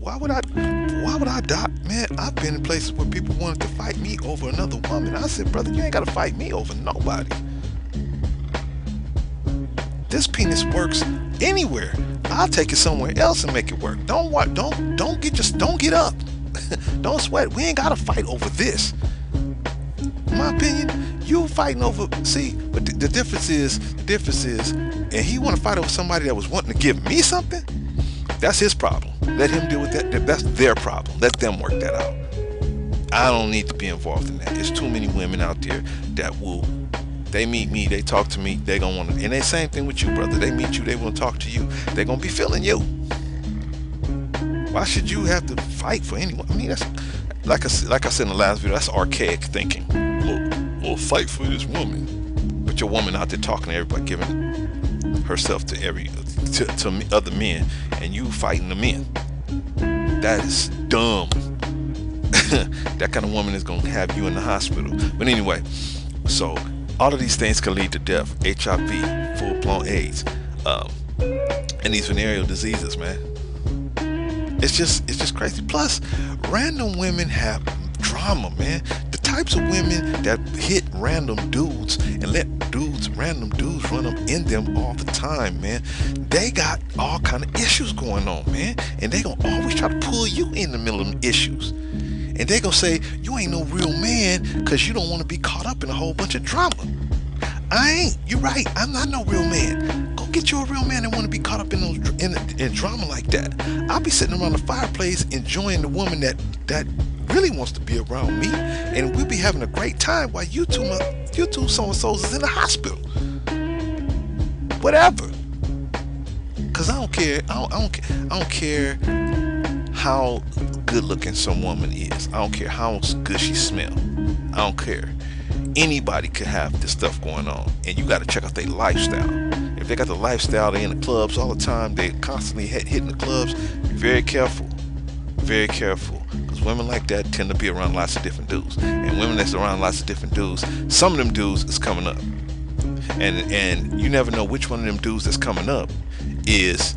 why would I die? Man, I've been in places where people wanted to fight me over another woman. I said, brother, you ain't gotta fight me over nobody. This penis works anywhere. I'll take it somewhere else and make it work. Don't get up. Don't sweat. We ain't gotta fight over this. In my opinion, you fighting over. See, but the difference is, and he want to fight over somebody that was wanting to give me something. That's his problem. Let him deal with that. That's their problem. Let them work that out. I don't need to be involved in that. There's too many women out there that will. They meet me, they talk to me, they gonna want to, and the same thing with you, brother. They meet you, they want to talk to you. They're gonna be feeling you. Why should you have to fight for anyone? I mean, that's like I said in the last video. That's archaic thinking. We'll fight for this woman, but your woman out there talking to everybody, giving herself to other men, and you fighting the men. That is dumb. That kind of woman is gonna have you in the hospital. But anyway, so. All of these things can lead to death. HIV, full-blown AIDS, and these venereal diseases, man. It's just crazy. Plus, random women have drama, man. The types of women that hit random dudes and let random dudes run up in them all the time, man. They got all kind of issues going on, man. And they gonna always try to pull you in the middle of them issues. And they gonna say, you ain't no real man because you don't want to be caught up in a whole bunch of drama. I ain't. You're right. I'm not no real man. Go get you a real man that want to be caught up in drama like that. I'll be sitting around the fireplace enjoying the woman that really wants to be around me, and we'll be having a great time while you two so-and-sos is in the hospital. Whatever. Cause I don't care. I don't care how good looking some woman is. I don't care how good she smells. I don't care. Anybody could have this stuff going on, and you got to check out their lifestyle. If they got the lifestyle, they in the clubs all the time, they constantly hitting the clubs. Be very careful, because women like that tend to be around lots of different dudes, and women that's around lots of different dudes, some of them dudes is coming up, and you never know which one of them dudes that's coming up is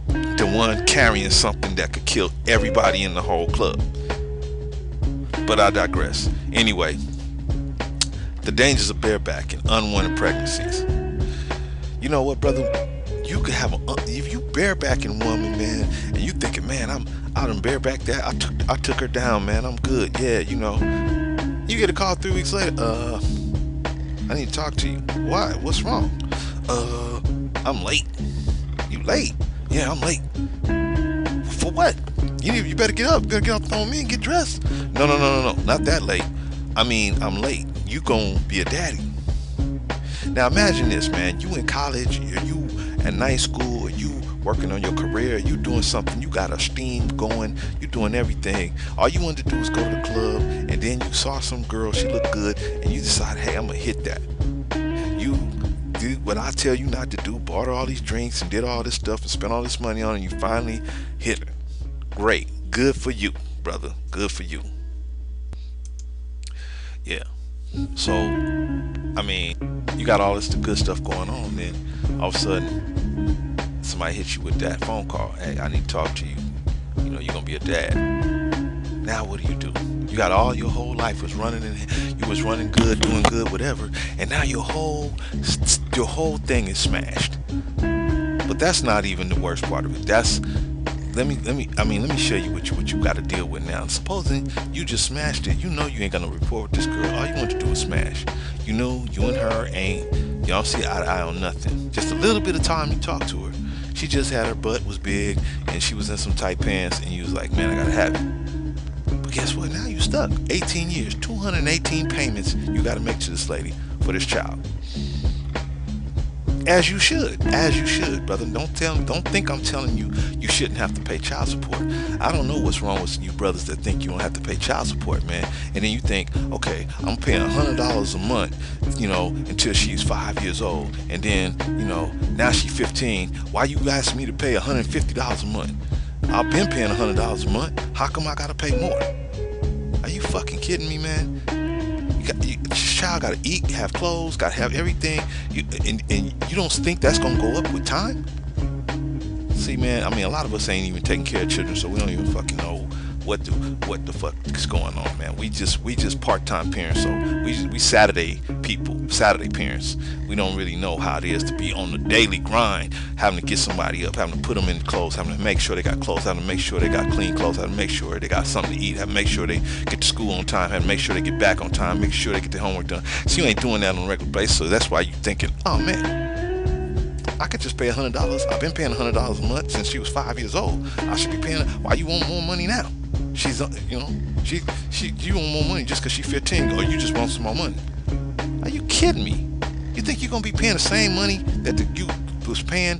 the one carrying something that could kill everybody in the whole club. But I digress. Anyway, the dangers of bareback and unwanted pregnancies. You know what, brother? You could have if you barebacking woman, man, and you thinking, man, I done bareback that. I took her down, man. I'm good. Yeah, you know. You get a call 3 weeks later. I need to talk to you. Why? What's wrong? I'm late. You late? Yeah, I'm late. For what? You better get up. You better get off the phone with me and get dressed. No. Not that late. I mean, I'm late. You gonna be a daddy. Now imagine this, man. You in college, or you at night school, or you working on your career, you doing something, you got a steam going, you doing everything. All you wanted to do was go to the club, and then you saw some girl, she looked good, and you decided, hey, I'm gonna hit that. You did what I tell you not to do, bought her all these drinks and did all this stuff and spent all this money on it, and you finally hit her. Great. Good for you, brother. Good for you. Yeah. So, I mean, you got all this good stuff going on, then all of a sudden somebody hits you with that phone call. Hey, I need to talk to you. You know, you're gonna be a dad. Now what do? You got all your whole life was running, and you was running good, doing good, whatever, and now your whole thing is smashed. But that's not even the worst part of it. That's let me show you what you got to deal with now. Supposing you just smashed it, you know you ain't gonna report with this girl. All you want to do is smash. You know you and her y'all see eye to eye on nothing. Just a little bit of time you talk to her. She just had her butt was big and she was in some tight pants, and you was like, man, I gotta have it. But guess what? Now you stuck. 18 years, 218 payments you gotta make to this lady for this child. As you should, brother. Don't think I'm telling you you shouldn't have to pay child support. I don't know what's wrong with you brothers that think you don't have to pay child support, man. And then you think, okay, I'm paying $100 a month, you know, until she's 5 years old, and then, you know, now she's 15. Why you asking me to pay $150 a month? I've been paying $100 a month. How come I gotta pay more? Are you fucking kidding me, man? Your child gotta eat, have clothes, gotta have everything, and you don't think that's gonna go up with time? See, man, I mean, a lot of us ain't even taking care of children, so we don't even fucking know what the fuck is going on, man. We just part-time parents, so we Saturday people, Saturday parents. We don't really know how it is to be on the daily grind, having to get somebody up, having to put them in clothes, having to make sure they got clothes, having to make sure they got clean clothes, having to make sure they got something to eat, having to make sure they get to school on time, having to make sure they get back on time, make sure they get their homework done. So you ain't doing that on a regular basis, so that's why you thinking, oh man, I could just pay $100. I've been paying $100 a month since she was 5 years old. I should be paying. Why you want more money now? She's, you want more money just because she's 15, or you just want some more money? Are you kidding me? You think you're gonna be paying the same money that you was paying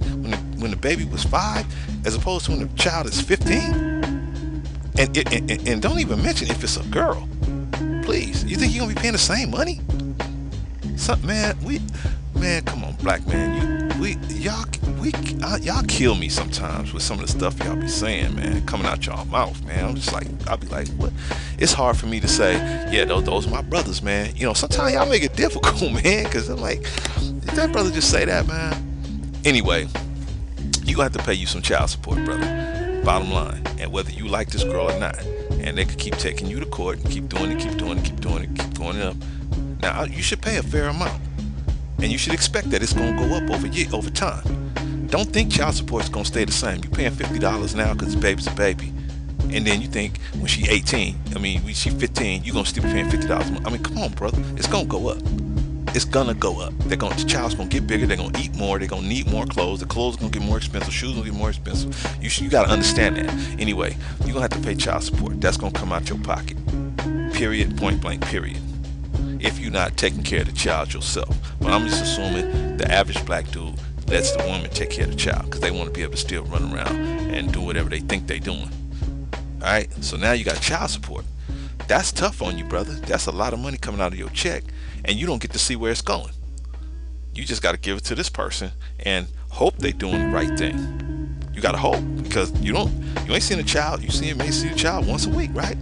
when the baby was 5, as opposed to when the child is 15? And don't even mention if it's a girl. Please, you think you're gonna be paying the same money? Man, come on, black man, y'all kill me sometimes with some of the stuff y'all be saying, man, coming out y'all mouth, man. I'm just like, I'll be like, what? It's hard for me to say, yeah, those are my brothers, man. You know, sometimes y'all make it difficult, man, because I'm like, did that brother just say that, man? Anyway, you gonna have to pay you some child support, brother. Bottom line, and whether you like this girl or not, and they could keep taking you to court and keep doing it, keep going up. Now, you should pay a fair amount. And you should expect that it's going to go up over time. Don't think child support is going to stay the same. You're paying $50 now because the baby's a baby. And then you think when she's 18, when she's 15, you're going to still be paying $50 a month. I mean, come on, brother. It's going to go up. It's going to go up. The child's going to get bigger. They're going to eat more. They're going to need more clothes. The clothes are going to get more expensive. Shoes are going to get more expensive. You got to understand that. Anyway, you're going to have to pay child support. That's going to come out your pocket. Period. Point blank. Period. If you're not taking care of the child yourself. But I'm just assuming the average black dude lets the woman take care of the child because they want to be able to still run around and do whatever they think they're doing. Alright, so now you got child support. That's tough on you, brother. That's a lot of money coming out of your check, and you don't get to see where it's going. You just got to give it to this person and hope they're doing the right thing. You got to hope, because you ain't seen a child. You may see a child once a week, right?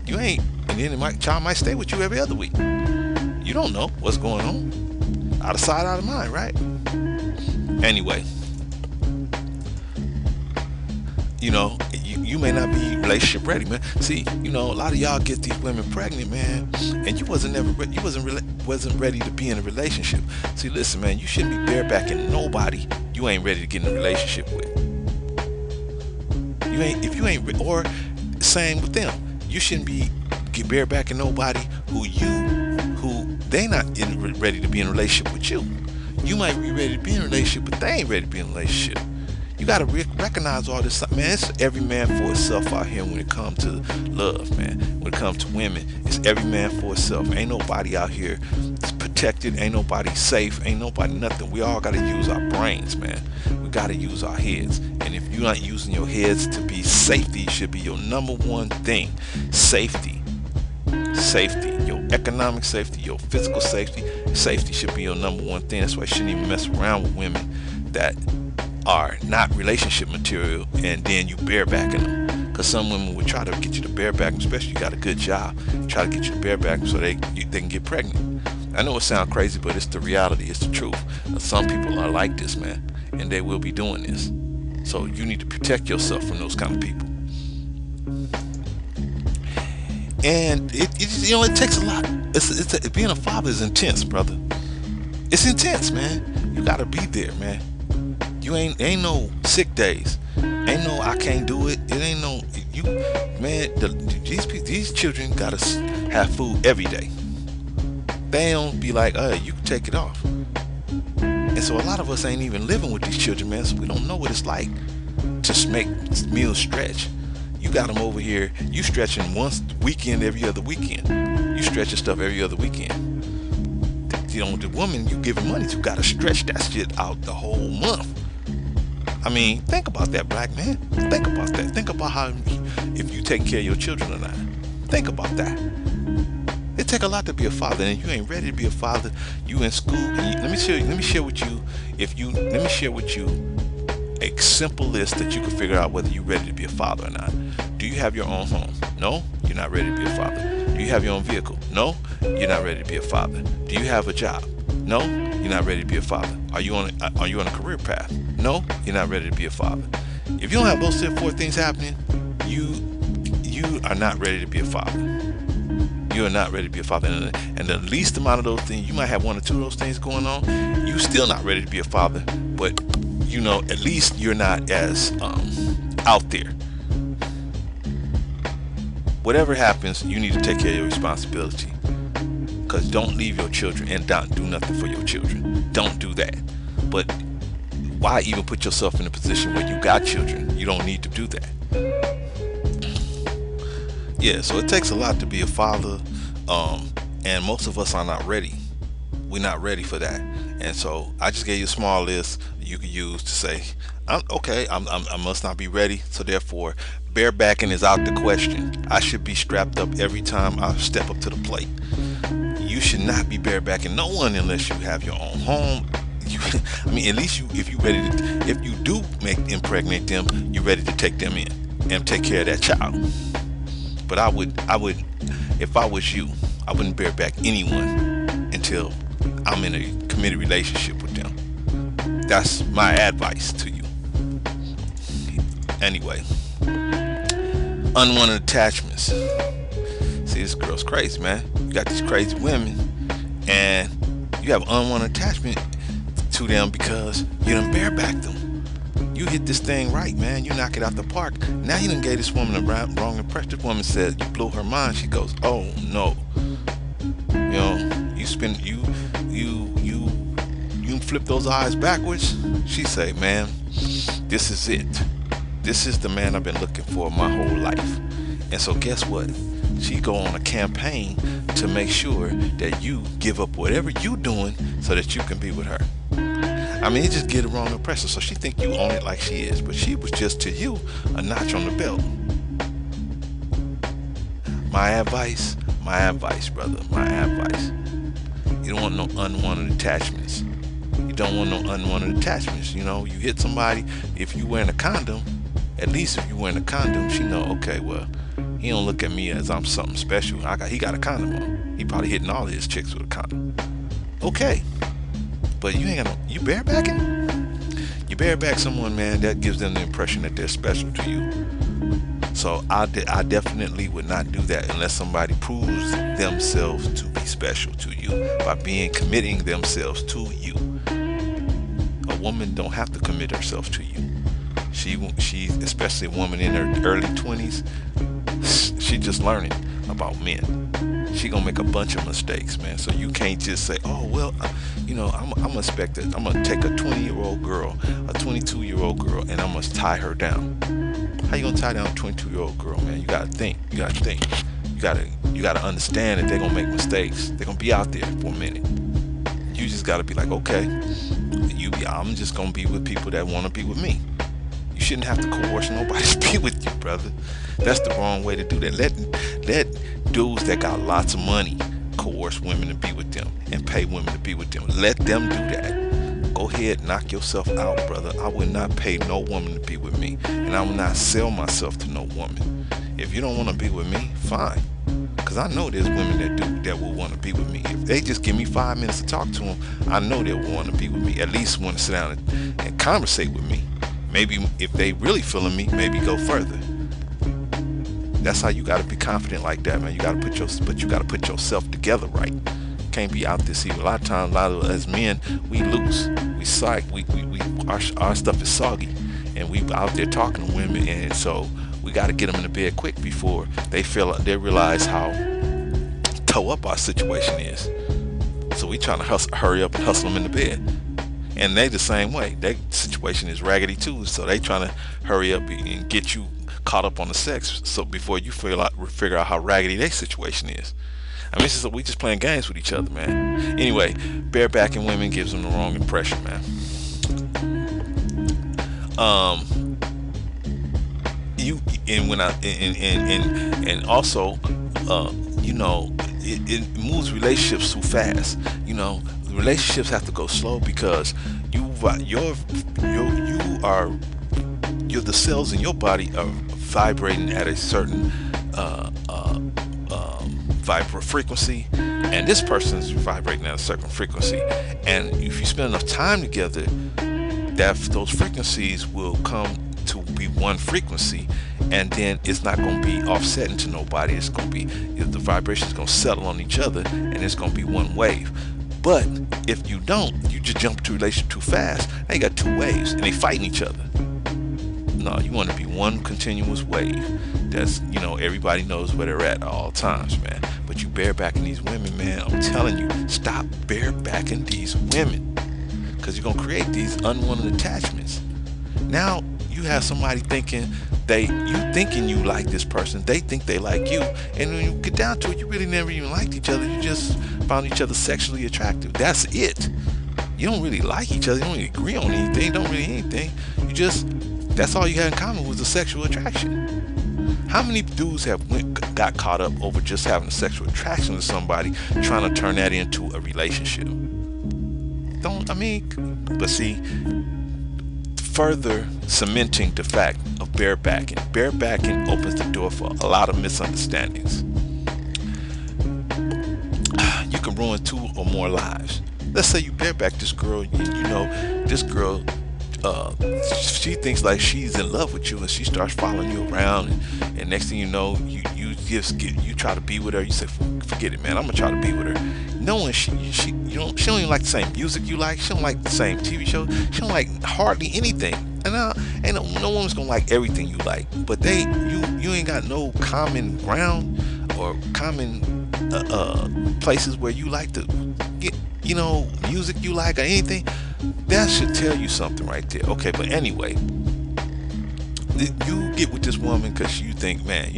You ain't. And then the child might stay with you every other week. You don't know what's going on. Out of sight, out of mind, right? Anyway, you may not be relationship ready, man. See, a lot of y'all get these women pregnant, man, and you wasn't ready to be in a relationship. See, listen, man, you shouldn't be barebacking nobody you ain't ready to get in a relationship with. Or same with them. You shouldn't be barebacking nobody who they not ready to be in a relationship with you. You might be ready to be in a relationship, but they ain't ready to be in a relationship. You got to recognize all this stuff, man. It's every man for himself out here when it comes to love, man. When it comes to women, it's every man for himself. Ain't nobody out here protected. Ain't nobody safe. Ain't nobody nothing. We all got to use our brains, man. We got to use our heads. And if you're not using your heads to be safety, should be your number one thing. Safety. Your economic safety, your physical safety should be your number one thing. That's why you shouldn't even mess around with women that are not relationship material and then you barebacking them. Because some women would try to get you to bareback them, especially if you got a good job, try to get you to bareback them so they can get pregnant. I know it sounds crazy, but it's the reality, it's the truth. Some people are like this, man, and they will be doing this. So you need to protect yourself from those kind of people. And it takes a lot. Being a father is intense, brother. It's intense, man. You gotta be there, man. You ain't no sick days. Ain't no I can't do it. It ain't no man. These children gotta have food every day. They don't be like, you can take it off. And so a lot of us ain't even living with these children, man. So we don't know what it's like to make meals stretch. You got them over here. You stretching once weekend, every other weekend. You stretching stuff every other weekend. The woman you giving money to got to stretch that shit out the whole month. I mean, think about that, black man. Think about that. Think about how if you taking care of your children or not. Think about that. It take a lot to be a father, and if you ain't ready to be a father, you in school. Let me share with you a simple list that you can figure out whether you're ready to be a father or not. Do you have your own home? No, you're not ready to be a father. Do you have your own vehicle? No, you're not ready to be a father. Do you have a job? No, you're not ready to be a father. Are you on a career path? No, you're not ready to be a father. If you don't have those four things happening, you are not ready to be a father. You are not ready to be a father. And the least amount of those things, you might have one or two of those things going on, you still not ready to be a father. But at least you're not as out there. Whatever happens, you need to take care of your responsibility. Because don't leave your children and don't do nothing for your children. Don't do that. But why even put yourself in a position where you got children? You don't need to do that. Yeah, so it takes a lot to be a father, and most of us are not ready. We're not ready for that. And so I just gave you a small list you could use to say, I must not be ready, so therefore barebacking is out the question. I should be strapped up every time I step up to the plate. You should not be barebacking no one unless you have your own home. At least if you do impregnate them, you're ready to take them in and take care of that child. But I would, if I was you, I wouldn't bareback anyone until I'm in a committed relationship with them. That's my advice to you. Anyway, unwanted attachments. See, this girl's crazy, man. You got these crazy women, and you have unwanted attachment to them because you done bareback them. You hit this thing right, man. You knock it out the park. Now you done gave this woman a wrong impression. This woman said you blew her mind. She goes, "Oh no, you flip those eyes backwards." She say, "Man, this is it. This is the man I've been looking for my whole life." And so guess what? She go on a campaign to make sure that you give up whatever you doing so that you can be with her. It just get a wrong impression. So she think you own it like she is, but she was just to you a notch on the belt. My advice, brother, my advice. You don't want no unwanted attachments. You don't want no unwanted attachments. You hit somebody, if you wearing a condom, at least if you wearing a condom, she know, okay, well, he don't look at me as I'm something special. He got a condom on. He probably hitting all his chicks with a condom. Okay. But you ain't got you barebacking? You bareback someone, man, that gives them the impression that they're special to you. So I definitely would not do that unless somebody proves themselves to be special to you by committing themselves to you. A woman don't have to commit herself to you. She especially a woman in her early 20s, she just learning about men. She gonna make a bunch of mistakes, man. So you can't just say, "Oh well, I'm expected. I'm gonna take a 20-year-old girl, a 22-year-old girl, and I'm gonna tie her down." How you gonna tie down a 22-year-old girl, man? You gotta think. You gotta understand that they're gonna make mistakes. They're gonna be out there for a minute. You just gotta be like, okay, I'm just gonna be with people that wanna be with me. You shouldn't have to coerce nobody to be with you, brother. That's the wrong way to do that. Let dudes that got lots of money coerce women to be with them and pay women to be with them. Let them do that. Go ahead, knock yourself out, brother. I would not pay no woman to be with me, and I will not sell myself to no woman. If you don't want to be with me, fine. Because I know there's women that will want to be with me. If they just give me 5 minutes to talk to them, I know they will want to be with me. At least want to sit down and conversate with me. Maybe if they really feeling me, maybe go further. That's how you got to be confident like that, man. You got to put yourself together right. Can't be out there. See, a lot of us as men, we loose, we psych, our stuff is soggy, and we out there talking to women, and so we got to get them in the bed quick before they realize how toe up our situation is. So we trying to hurry up and hustle them in the bed. And they the same way. Their situation is raggedy too, so they trying to hurry up and get you caught up on the sex, so before you figure out how raggedy their situation is. We just playing games with each other, man. Anyway, barebacking women gives them the wrong impression, man. It moves relationships too fast. Relationships have to go slow because the cells in your body are vibrating at a certain frequency, and this person's vibrating at a certain frequency. And if you spend enough time together, those frequencies will come to be one frequency, and then it's not going to be offsetting to nobody. It's going to be, the vibration is going to settle on each other, and it's going to be one wave. But if you don't, you just jump into a relationship too fast. Now you got two waves, and they fighting each other. No, you want to be one continuous wave. That's, everybody knows where they're at all times, man. But you barebacking these women, man. I'm telling you, stop barebacking these women, because you're gonna create these unwanted attachments. Now you have somebody thinking you like this person, they think they like you, and when you get down to it, you really never even liked each other. You just found each other sexually attractive. That's it. You don't really like each other. You don't really agree on anything. Don't really anything. That's all you had in common was the sexual attraction. How many dudes got caught up over just having a sexual attraction to somebody, trying to turn that into a relationship? But see, further cementing the fact of barebacking. Barebacking opens the door for a lot of misunderstandings. You can ruin 2 or more lives. Let's say you bareback this girl, this girl, she thinks like she's in love with you, and she starts following you around, and next thing you know, you try to be with her. You say, forget it, man, I'm gonna try to be with her, knowing she don't even like the same music you like. She don't like the same TV show. She don't like hardly anything. And no woman's gonna like everything you like, but you ain't got no common ground or common places where you like to get, music you like or anything. That should tell you something right there. Okay, but anyway, you get with this woman because you think, man,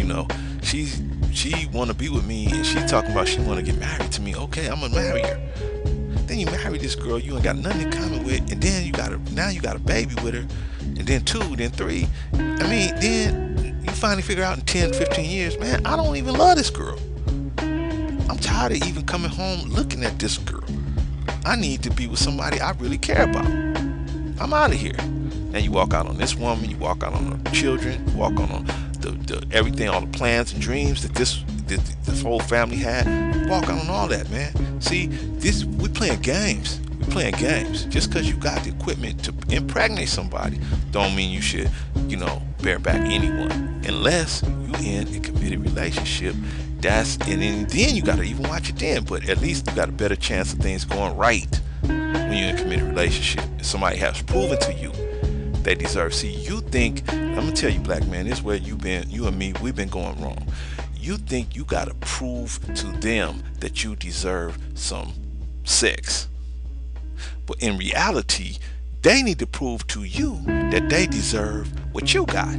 she want to be with me, and she talking about she want to get married to me. Okay, I'm gonna marry her. Then you marry this girl you ain't got nothing in common with, and then you got a baby with her, and then 2, then 3. Then you finally figure out in 10, 15 years, man, I don't even love this girl. I'm tired of even coming home looking at this girl. I need to be with somebody I really care about. I'm out of here. And you walk out on this woman, you walk out on her children, you walk on the everything, all the plans and dreams that this whole family had. You walk out on all that, man. See, we playing games. We playing games. Just because you got the equipment to impregnate somebody, don't mean you should, bareback anyone, unless you in a committed relationship. And then you gotta even watch it then, but at least you got a better chance of things going right when you're in a committed relationship. If somebody has proven to you they deserve. See, you think, I'm gonna tell you, black man, this is where you and me, we've been going wrong. You think you gotta prove to them that you deserve some sex, but in reality, they need to prove to you that they deserve what you got.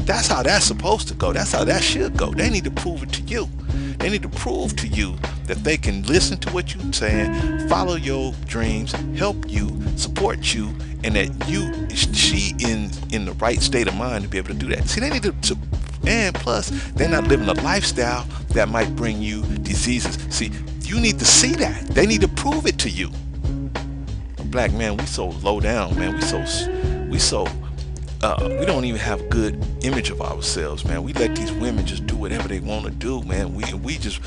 That's how that's supposed to go. That's how that should go. They need to prove it to you. They need to prove to you that they can listen to what you're saying, follow your dreams, help you, support you, and that she in the right state of mind to be able to do that. See, they need to and plus, they're not living a lifestyle that might bring you diseases. See, you need to see that. They need to prove it to you. Black man, we so low down, man. We don't even have a good image of ourselves, man. We let these women just do whatever they want to do, man. We just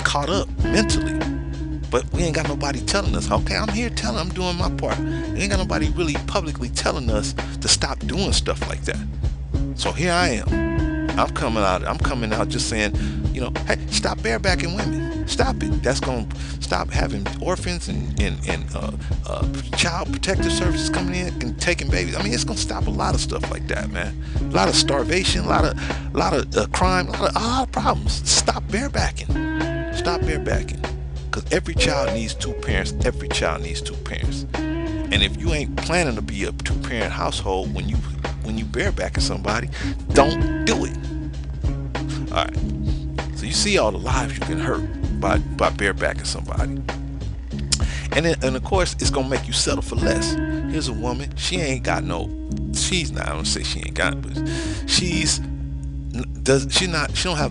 caught up mentally, but we ain't got nobody telling us. Okay, I'm doing my part. We ain't got nobody really publicly telling us to stop doing stuff like that. So here I am. I'm coming out just saying, hey, stop barebacking women. Stop it. That's going to stop having orphans and child protective services coming in and taking babies. It's going to stop a lot of stuff like that, man. A lot of starvation, a lot of crime, a lot of problems. Stop barebacking. Stop barebacking. Because every child needs 2 parents. Every child needs 2 parents. And if you ain't planning to be a 2-parent household when you barebacking somebody, don't do it. All right. So you see all the lives you can hurt by barebacking somebody. And of course, it's gonna make you settle for less. Here's a woman. She don't have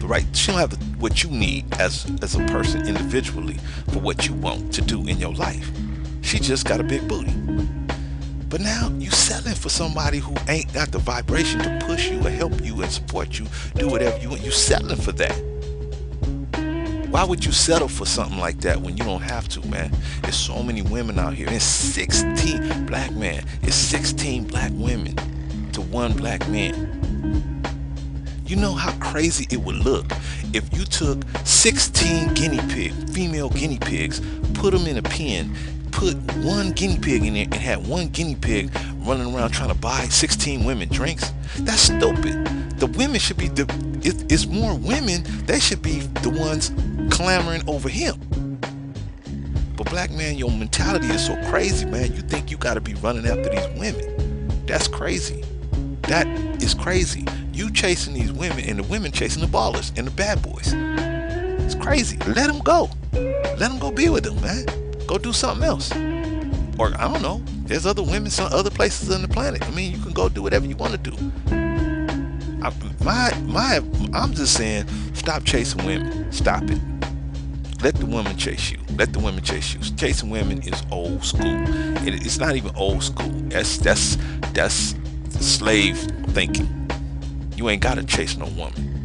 the right. She don't have what you need as a person individually for what you want to do in your life. She just got a big booty. But now you settling for somebody who ain't got the vibration to push you or help you and support you, do whatever you want. You settling for that. Why would you settle for something like that when you don't have to, man? There's so many women out here. It's 16 black men. It's 16 black women to one black man. You know how crazy it would look if you took 16 female guinea pigs, put them in a pen, put one guinea pig in there, and had one guinea pig running around trying to buy 16 women drinks. That's stupid. The women should be it's more women. They should be the ones clamoring over him. But black man, your mentality is so crazy, man. You think you got to be running after these women. That's crazy. That is crazy. You chasing these women and the women chasing the ballers and the bad boys. It's crazy. Let them go. Let them go be with them, man. Go do something else. Or I don't know. There's other women, some other places on the planet. I mean, you can go do whatever you want to do. I'm just saying, stop chasing women. Stop it. Let the women chase you. Let the women chase you. Chasing women is old school. It's not even old school. That's slave thinking. You ain't gotta chase no woman.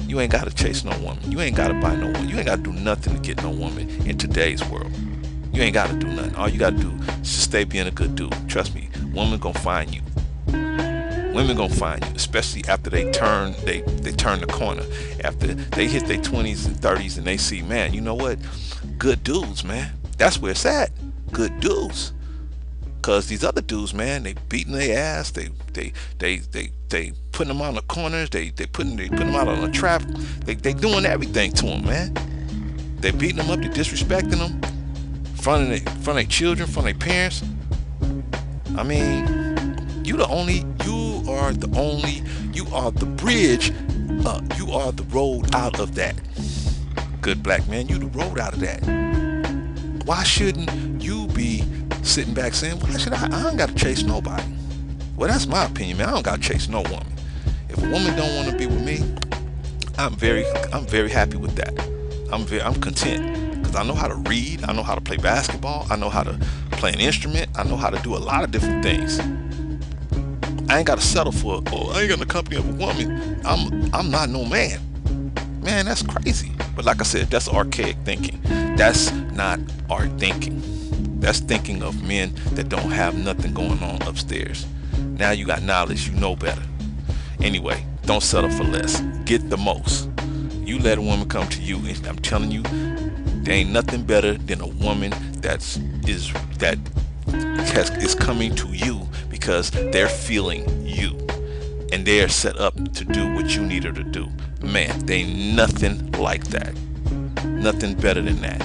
You ain't gotta chase no woman. You ain't gotta buy no woman. You ain't gotta do nothing to get no woman in today's world. You ain't gotta do nothing. All you gotta do is just stay being a good dude. Trust me, women gonna find you. Women gonna find you, especially after they turn the corner. After they hit their 20s and 30s and they see, man, you know what? Good dudes, man. That's where it's at. Good dudes. Cause these other dudes, man, they beating their ass. They putting them on the corners. They putting them out on the trap. They doing everything to them, man. They beating them up. They disrespecting them. In front of their children, in front of their parents. I mean, you are the bridge. You are the road out of that. Good black man, you the road out of that. Why shouldn't you be sitting back saying, why should I don't gotta chase nobody? Well, that's my opinion, man. I don't gotta chase no woman. If a woman don't want to be with me, I'm very happy with that. I'm content because I know how to read, I know how to play basketball, I know how to play an instrument, I know how to do a lot of different things. I ain't gotta settle for, I ain't got the company of a woman. I'm not no man. Man, that's crazy. But like I said, that's archaic thinking. That's not our thinking. That's thinking of men that don't have nothing going on upstairs. Now you got knowledge, you know better. Anyway, don't settle for less. Get the most. You let a woman come to you, and I'm telling you, there ain't nothing better than a woman is coming to you because they're feeling you. And they're set up to do what you need her to do. Man, there ain't nothing like that. Nothing better than that.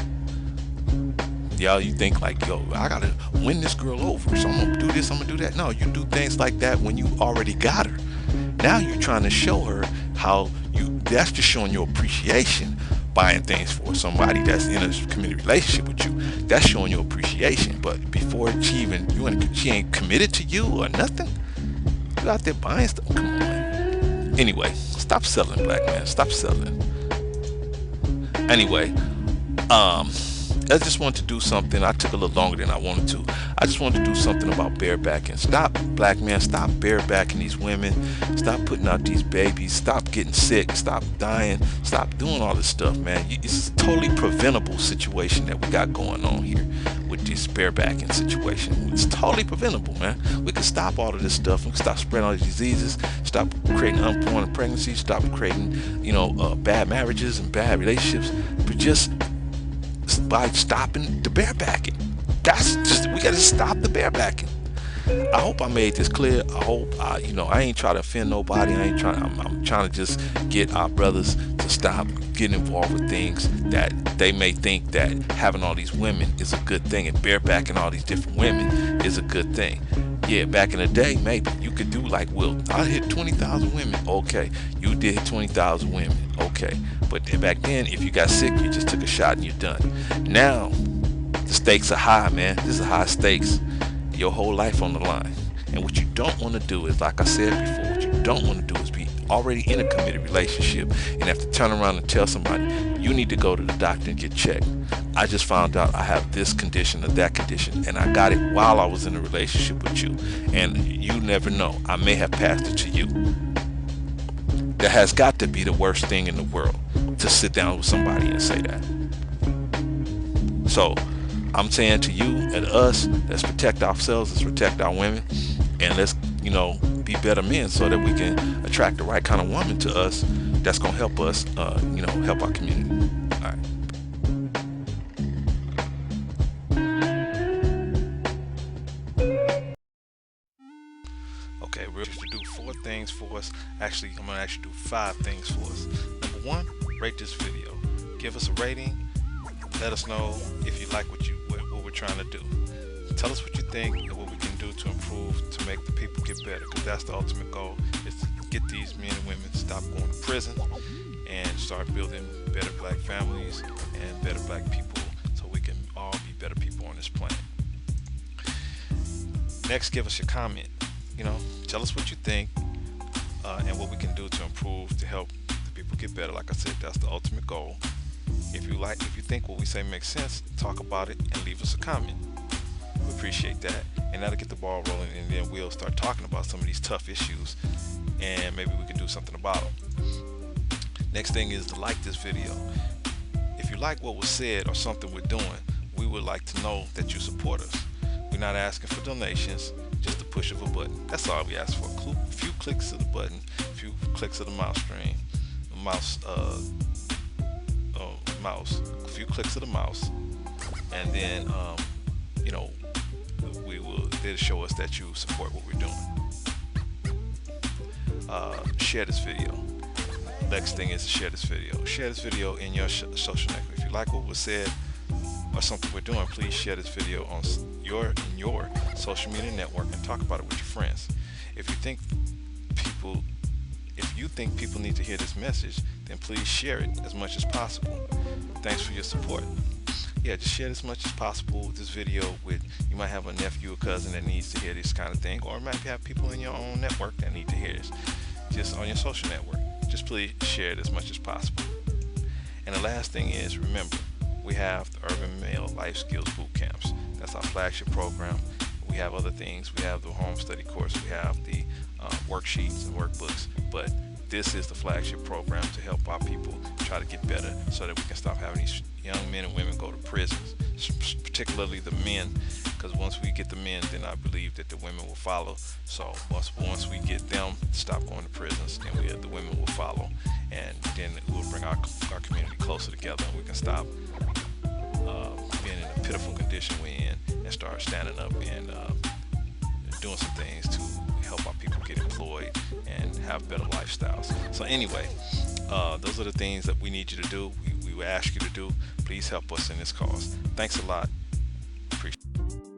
Y'all, you think like, yo, I gotta win this girl over, so I'm gonna do this, I'm gonna do that. No, you do things like that when you already got her. Now you're trying to show her how that's just showing your appreciation. Buying things for somebody that's in a committed relationship with you, that's showing your appreciation. But before she ain't committed to you or nothing, you out there buying stuff. Come on, man. Anyway, stop selling, black man. Stop selling. Anyway, I just wanted to do something. I took a little longer than I wanted to. I just wanted to do something about barebacking. Stop, black man. Stop barebacking these women. Stop putting out these babies. Stop getting sick. Stop dying. Stop doing all this stuff, man. It's a totally preventable situation that we got going on here with this barebacking situation. It's totally preventable, man. We can stop all of this stuff. We can stop spreading all these diseases. Stop creating unwanted pregnancies. Stop creating, bad marriages and bad relationships. But just by stopping the barebacking. We gotta stop the barebacking. I hope I made this clear. I hope I ain't trying to offend nobody. I'm trying to just get our brothers to stop getting involved with things that they may think that having all these women is a good thing, and barebacking all these different women is a good thing. Yeah, back in the day, maybe you could do like Will. I hit 20,000 women. Okay, you did hit 20,000 women. Okay, but back then, if you got sick, you just took a shot and you're done. Now, the stakes are high, man. This is high stakes. Your whole life on the line. And what you don't want to do is, like I said before, what you don't want to do is be already in a committed relationship and have to turn around and tell somebody, you need to go to the doctor and get checked. I just found out I have this condition or that condition, and I got it while I was in a relationship with you. And you never know. I may have passed it to you. That has got to be the worst thing in the world. to sit down with somebody and say that. So I'm saying to you and us, let's protect ourselves, let's protect our women, and let's, be better men so that we can attract the right kind of woman to us that's gonna help us, help our community. All right. Okay, we're going to do 4 things for us. Actually, I'm gonna actually do 5 things for us. Number 1, rate this video. Give us a rating. Let us know if you like what we're trying to do. Tell us what you think and what we can do to improve to make the people get better, because that's the ultimate goal, is to get these men and women to stop going to prison and start building better black families and better black people, so we can all be better people on this planet. Next, give us your comment. Tell us what you think and what we can do to improve to help the people get better. Like I said, that's the ultimate goal. If you think what we say makes sense, talk about it and leave us a comment. We appreciate that, and that'll get the ball rolling, and then we'll start talking about some of these tough issues, and maybe we can do something about them. Next thing is to like this video. If you like what was said or something we're doing, we would like to know that you support us. We're not asking for donations, just the push of a button. That's all we ask for. A few clicks of the button, a few clicks of the mouse string, a few clicks of the mouse, and then it'll show us that you support what we're doing. Share this video. Next thing is to share this video. Share this video in your social network. If you like what was said or something we're doing, please share this video on your social media network and talk about it with your friends. If you think people need to hear this message, then please share it as much as possible. Thanks for your support. Yeah, just share as much as possible this video with, you might have a nephew or cousin that needs to hear this kind of thing, or might have people in your own network that need to hear this, just on your social network. Just please share it as much as possible. And the last thing is, remember, we have the Urban Male Life Skills Boot Camps. That's our flagship program. We have other things. We have the home study course. We have the worksheets and workbooks. But this is the flagship program to help our people try to get better, so that we can stop having these young men and women go to prisons, particularly the men, because once we get the men, then I believe that the women will follow. So once we get them to stop going to prisons, then the women will follow, and then it will bring our community closer together, and we can stop being in the pitiful condition we're in and start standing up and doing some things to help our people get employed and have better lifestyles. So anyway, those are the things that we need you to do. We will ask you to do. Please help us in this cause. Thanks a lot. Appreciate it.